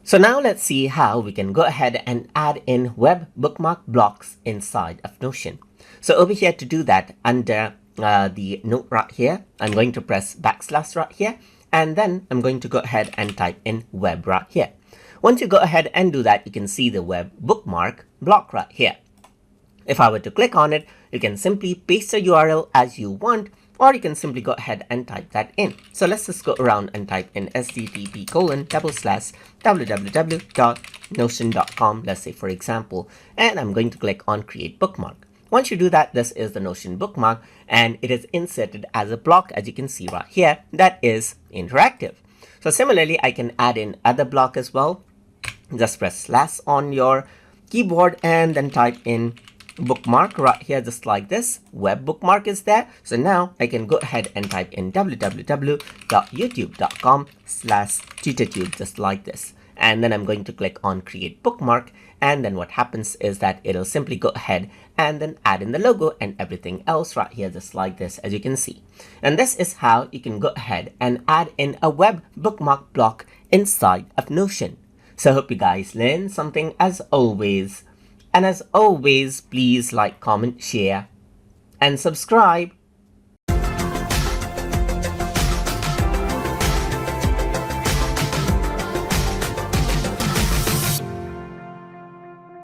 So now let's see how we can go ahead and add in web bookmark blocks inside of Notion. So over here to do that, under the note right here, I'm going to press backslash right here, and then I'm going to go ahead and type in web right here. Once you go ahead and do that, you can see the web bookmark block right here. If I were to click on it, you can simply paste the URL as you want, or you can simply go ahead and type that in. So let's just go around and type in http://www.notion.com, let's say for example, and I'm going to click on create bookmark. Once you do that, this is the Notion bookmark, and it is inserted as a block, as you can see right here, that is interactive. So similarly, I can add in other block as well. Just press slash on your keyboard and then type in bookmark right here, just like this. Web bookmark is there. So now I can go ahead and type in www.youtube.com/tutortube, just like this. And then I'm going to click on create bookmark. And then what happens is that it'll simply go ahead and then add in the logo and everything else right here, just like this, as you can see. And this is how you can go ahead and add in a web bookmark block inside of Notion. So I hope you guys learned something as always. And as always, please like, comment, share, and subscribe.